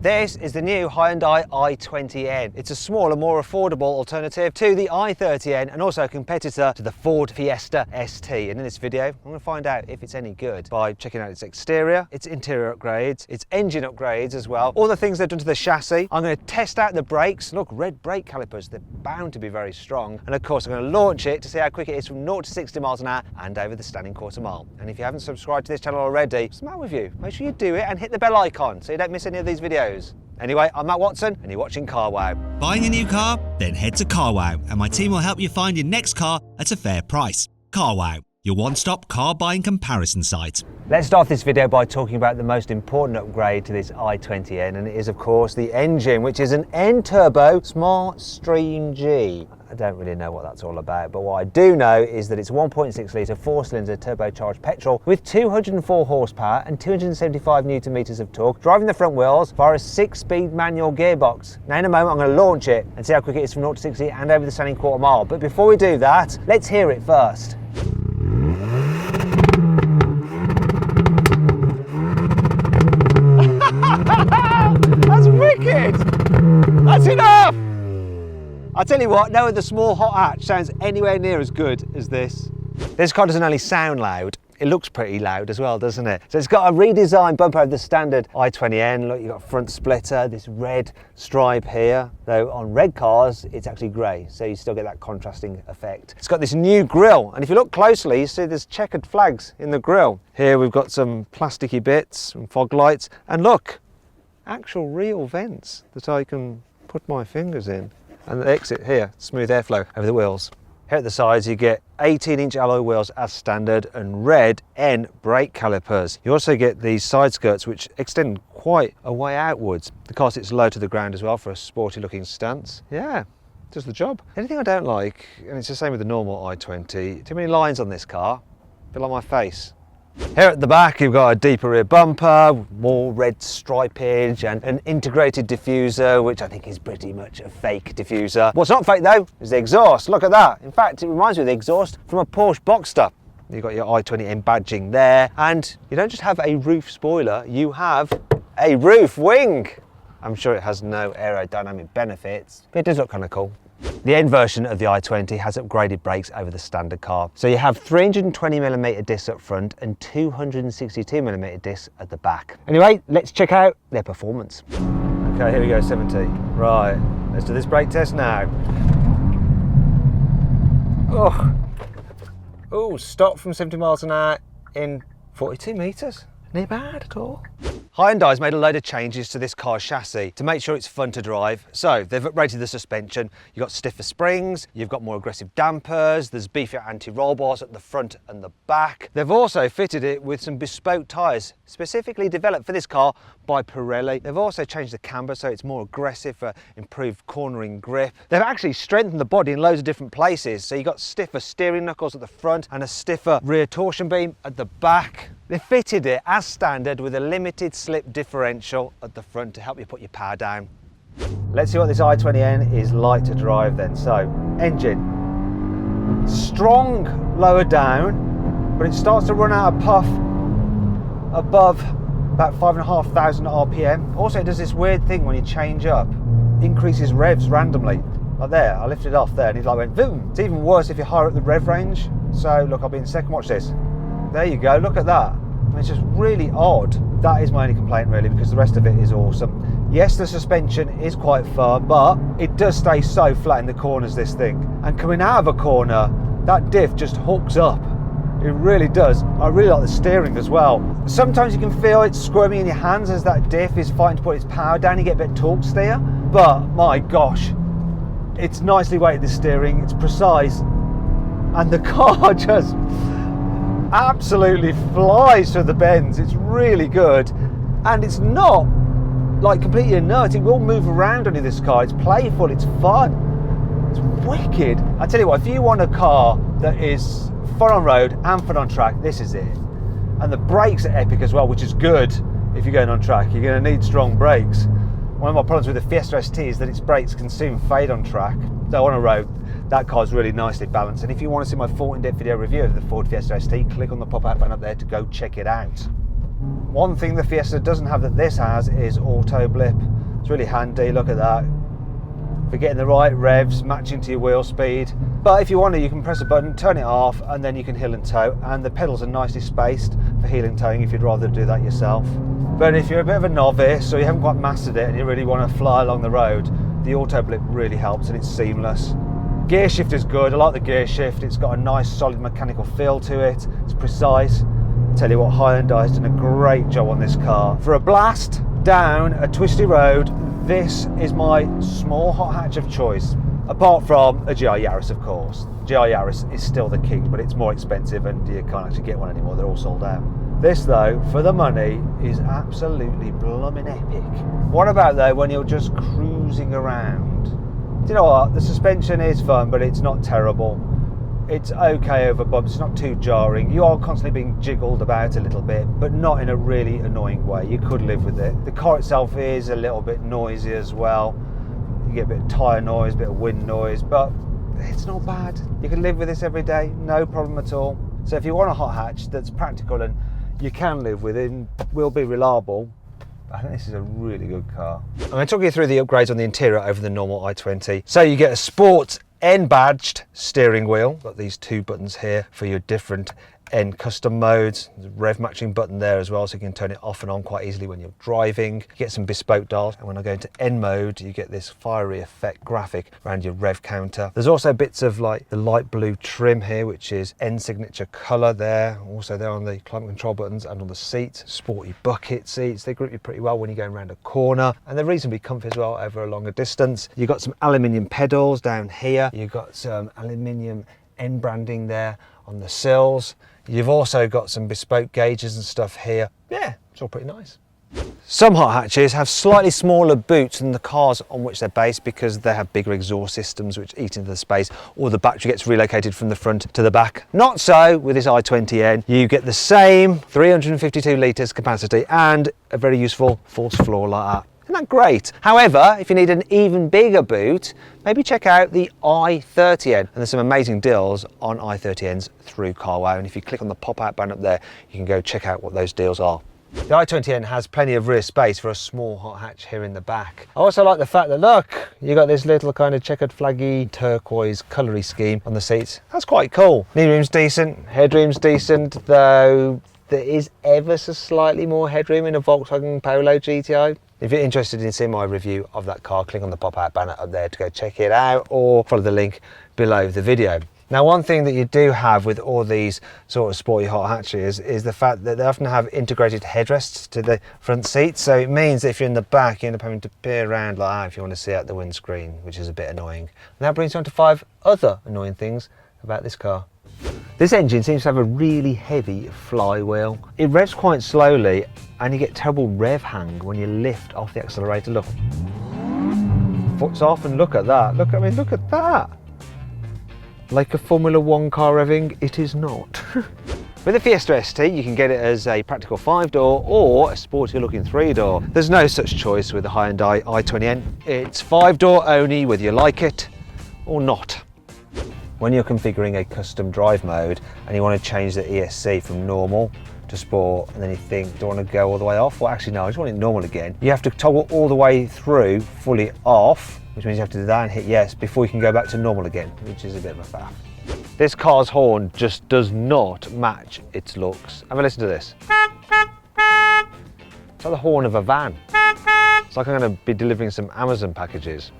This is the new Hyundai i20N. It's a smaller, more affordable alternative to the i30N and also a competitor to the Ford Fiesta ST. And in this video, I'm going to find out if it's any good by checking out its exterior, its interior upgrades, its engine upgrades as well, all the things they've done to the chassis. I'm going to test out the brakes. Look, red brake calipers, they're bound to be very strong. And of course, I'm going to launch it to see how quick it is from 0 to 60 miles an hour and over the standing quarter mile. And if you haven't subscribed to this channel already, what's the matter with you? Make sure you do it and hit the bell icon so you don't miss any of these videos. Anyway, I'm Matt Watson and you're watching Carwow. Buying a new car? Then head to Carwow and my team will help you find your next car at a fair price. Carwow, your one-stop car buying comparison site. Let's start this video by talking about the most important upgrade to this i20N, and it is of course the engine, which is an N-turbo Smart Stream G. I don't really know what that's all about, but what I do know is that it's a 1.6 litre 4-cylinder turbocharged petrol with 204 horsepower and 275 newton meters of torque, driving the front wheels via a 6-speed manual gearbox. Now in a moment I'm going to launch it and see how quick it is from 0 to 60 and over the standing quarter mile, but before we do that, let's hear it first. That's wicked! That's enough! I tell you what, no other small hot hatch sounds anywhere near as good as this. This car doesn't only sound loud, it looks pretty loud as well, doesn't it? So it's got a redesigned bumper over the standard i20N. Look, you've got a front splitter, this red stripe here, though on red cars it's actually grey, so you still get that contrasting effect. It's got this new grille, and if you look closely you see there's checkered flags in the grille. Here we've got some plasticky bits and fog lights, and look, actual real vents that I can put my fingers in. And the exit here, smooth airflow over the wheels. Here at the sides you get 18-inch alloy wheels as standard and red N brake calipers. You also get these side skirts which extend quite a way outwards. The car sits low to the ground as well for a sporty looking stance. Yeah, does the job. Anything I don't like, and it's the same with the normal i20, too many lines on this car, a bit like my face. Here at the back you've got a deeper rear bumper, more red stripage and an integrated diffuser, which I think is pretty much a fake diffuser. What's not fake though is the exhaust. Look at that. In fact, it reminds me of the exhaust from a Porsche Boxster. You've got your i20N badging there, and you don't just have a roof spoiler, you have a roof wing. I'm sure it has no aerodynamic benefits, but it does look kind of cool. The N version of the i20 has upgraded brakes over the standard car. So you have 320mm discs up front and 262mm discs at the back. Anyway, let's check out their performance. Okay, here we go, 70. Right, let's do this brake test now. Oh, stop from 70 miles an hour in 42 meters. Not bad at all. Hyundai's made a load of changes to this car's chassis to make sure it's fun to drive. So they've upgraded the suspension. You've got stiffer springs, you've got more aggressive dampers, there's beefier anti-roll bars at the front and the back. They've also fitted it with some bespoke tyres, specifically developed for this car by Pirelli. They've also changed the camber so it's more aggressive for improved cornering grip. They've actually strengthened the body in loads of different places. So you've got stiffer steering knuckles at the front and a stiffer rear torsion beam at the back. They fitted it as standard with a limited slip differential at the front to help you put your power down. Let's see what this i20N is like to drive then. So, engine. Strong lower down, but it starts to run out of puff above about 5,500 RPM. Also, it does this weird thing when you change up, increases revs randomly. Like there, I lifted it off there and it like went boom. It's even worse if you're higher up the rev range. So look, I'll be in second, watch this. There you go, look at that. I mean, it's just really odd. That is my only complaint really, because the rest of it is awesome. Yes, the suspension is quite firm, but it does stay so flat in the corners, this thing. And coming out of a corner, that diff just hooks up. It really does. I really like the steering as well. Sometimes you can feel it squirming in your hands as that diff is fighting to put its power down. You get a bit of torque steer, but my gosh, it's nicely weighted, the steering, it's precise, and the car just absolutely flies through the bends. It's really good, and it's not like completely inert. It will move around under this car. It's playful, it's fun, it's wicked. I tell you what, if you want a car that is fun on road and fun on track, this is it. And the brakes are epic as well, which is good if you're going on track. You're going to need strong brakes. One of my problems with the Fiesta ST is that its brakes can soon fade on track. So on a road, that car's really nicely balanced. And if you want to see my full in-depth video review of the Ford Fiesta ST, click on the pop-out button up there to go check it out. One thing the Fiesta doesn't have that this has is auto blip. It's really handy, look at that. For getting the right revs, matching to your wheel speed. But if you want to, you can press a button, turn it off, and then you can heel and tow. And the pedals are nicely spaced for heel and towing if you'd rather do that yourself. But if you're a bit of a novice or you haven't quite mastered it and you really want to fly along the road, the auto blip really helps and it's seamless. Gear shift is good, I like the gear shift. It's got a nice solid mechanical feel to it. It's precise. Tell you what, Hyundai has done a great job on this car. For a blast down a twisty road, this is my small hot hatch of choice. Apart from a GR Yaris, of course. GR Yaris is still the king, but it's more expensive and you can't actually get one anymore, they're all sold out. This though, for the money, is absolutely blooming epic. What about though when you're just cruising around? Do you know what, the suspension is fun, but it's not terrible. It's okay over bumps, it's not too jarring. You are constantly being jiggled about a little bit, but not in a really annoying way. You could live with it. The car itself is a little bit noisy as well. You get a bit of tyre noise, a bit of wind noise, but it's not bad. You can live with this every day, no problem at all. So if you want a hot hatch that's practical and you can live with it and will be reliable, I think this is a really good car. I'm going to talk you through the upgrades on the interior over the normal i20. So you get a Sport N badged steering wheel. Got these two buttons here for your different N custom modes. There's a rev matching button there as well, so you can turn it off and on quite easily when you're driving. You get some bespoke dials, and when I go into N mode, you get this fiery effect graphic around your rev counter. There's also bits of like the light blue trim here, which is N signature color there. Also there on the climate control buttons and on the seats. Sporty bucket seats. They grip you pretty well when you're going around a corner, and they're reasonably comfy as well over a longer distance. You've got some aluminium pedals down here. You've got some aluminium N branding there on the sills. You've also got some bespoke gauges and stuff here. Yeah, it's all pretty nice. Some hot hatches have slightly smaller boots than the cars on which they're based because they have bigger exhaust systems which eat into the space, or the battery gets relocated from the front to the back. Not so with this i20N. You get the same 352 litres capacity and a very useful false floor like that. Isn't that great? However, if you need an even bigger boot, maybe check out the i30N. And there's some amazing deals on i30Ns through Carwow. And if you click on the pop-out button up there, you can go check out what those deals are. The i20N has plenty of rear space for a small hot hatch here in the back. I also like the fact that, look, you got this little kind of checkered flaggy turquoise colory scheme on the seats. That's quite cool. Knee room's decent, headroom's decent, though there is ever so slightly more headroom in a Volkswagen Polo GTI. If you're interested in seeing my review of that car, click on the pop-out banner up there to go check it out, or follow the link below the video. Now, one thing that you do have with all these sort of sporty hot hatches is the fact that they often have integrated headrests to the front seats. So it means that if you're in the back, you end up having to peer around like that if you want to see out the windscreen, which is a bit annoying. And that brings you on to 5 other annoying things about this car. This engine seems to have a really heavy flywheel. It revs quite slowly and you get terrible rev hang when you lift off the accelerator. Look, foot's off and look at that. Look at that. Like a Formula 1 car revving, it is not. With the Fiesta ST, you can get it as a practical 5-door or a sporty looking 3-door. There's no such choice with the Hyundai i20N. It's 5-door only, whether you like it or not. When you're configuring a custom drive mode and you want to change the ESC from normal to sport, and then you think, do I want to go all the way off? Well, actually no, I just want it normal again. You have to toggle all the way through fully off, which means you have to do that and hit yes before you can go back to normal again, which is a bit of a faff. This car's horn just does not match its looks. Have a listen to this. It's like the horn of a van. It's like I'm going to be delivering some Amazon packages.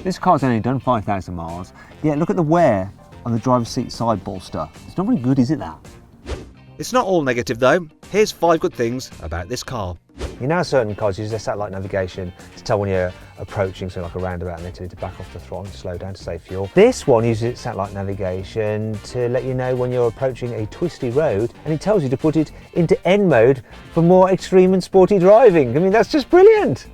This car's only done 5,000 miles, yet look at the wear on the driver's seat side bolster. It's not very good, is it, that? It's not all negative though. Here's 5 good things about this car. You know, certain cars use their satellite navigation to tell when you're approaching something like a roundabout and they tell you to back off the throttle and slow down to save fuel. This one uses its satellite navigation to let you know when you're approaching a twisty road, and it tells you to put it into N mode for more extreme and sporty driving. I mean, that's just brilliant.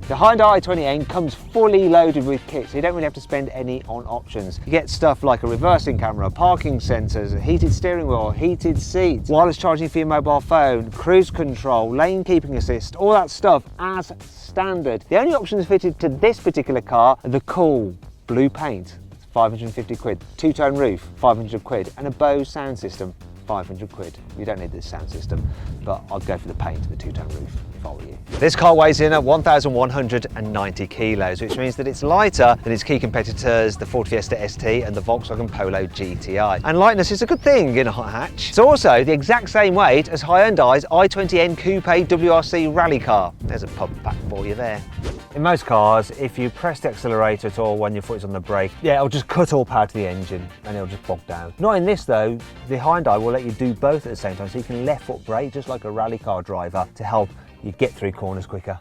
The Hyundai i20N comes fully loaded with kit, so you don't really have to spend any on options. You get stuff like a reversing camera, parking sensors, a heated steering wheel, heated seats, wireless charging for your mobile phone, cruise control, lane keeping assist, all that stuff as standard. The only options fitted to this particular car are the cool blue paint, 550 quid, two-tone roof, 500 quid, and a Bose sound system, 500 quid. You don't need this sound system, but I'd go for the paint and the two-tone roof if I were you. This car weighs in at 1,190 kilos, which means that it's lighter than its key competitors, the Ford Fiesta ST and the Volkswagen Polo GTI. And lightness is a good thing in a hot hatch. It's also the exact same weight as Hyundai's i20N Coupe WRC rally car. There's a pub pack for you there. In most cars, if you press the accelerator at all when your foot is on the brake, yeah, it'll just cut all power to the engine and it'll just bog down. Not in this though. The Hyundai will let you do both at the same time, so you can left foot brake just like a rally car driver to help you get through corners quicker.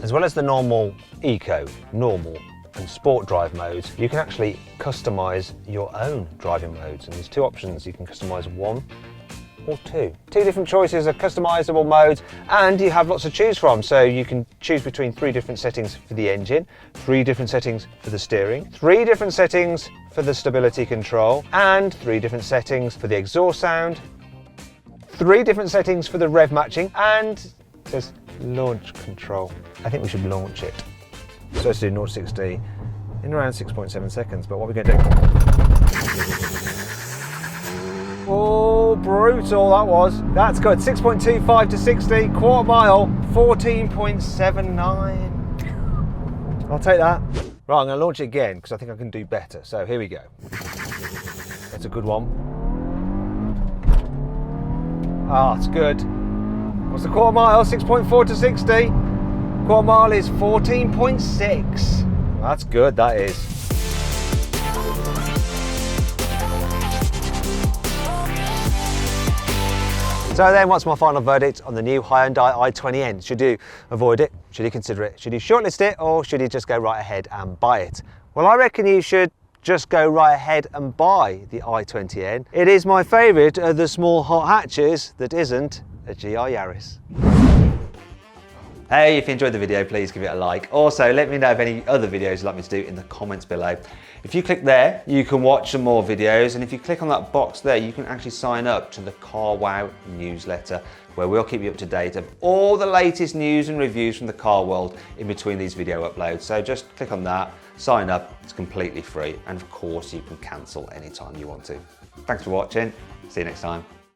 As well as the normal eco, normal and sport drive modes, you can actually customise your own driving modes, and there's two options. You can customise one or two. Two different choices of customisable modes, and you have lots to choose from. So you can choose between 3 different settings for the engine, 3 different settings for the steering, 3 different settings for the stability control, and 3 different settings for the exhaust sound, 3 different settings for the rev matching, and there's launch control. I think we should launch it. So let's do 0 to 60 in around 6.7 seconds, but what are we going to do? Oh, brutal that was. That's good. 6.25 to 60, quarter mile, 14.79. I'll take that. Right, I'm going to launch it again because I think I can do better. So here we go. That's a good one. Ah, it's good. What's the quarter mile? 6.4 to 60. Quarter mile is 14.6. That's good, that is. So then, what's my final verdict on the new Hyundai i20N? Should you avoid it? Should you consider it? Should you shortlist it, or should you just go right ahead and buy it? Well, I reckon you should just go right ahead and buy the i20N. It is my favourite of the small hot hatches that isn't a GR Yaris. Hey, if you enjoyed the video, please give it a like. Also, let me know of any other videos you'd like me to do in the comments below. If you click there, you can watch some more videos, and if you click on that box there, you can actually sign up to the CarWow newsletter, where we'll keep you up to date of all the latest news and reviews from the car world in between these video uploads. So just click on that, sign up, it's completely free, and of course you can cancel anytime you want to. Thanks for watching, see you next time.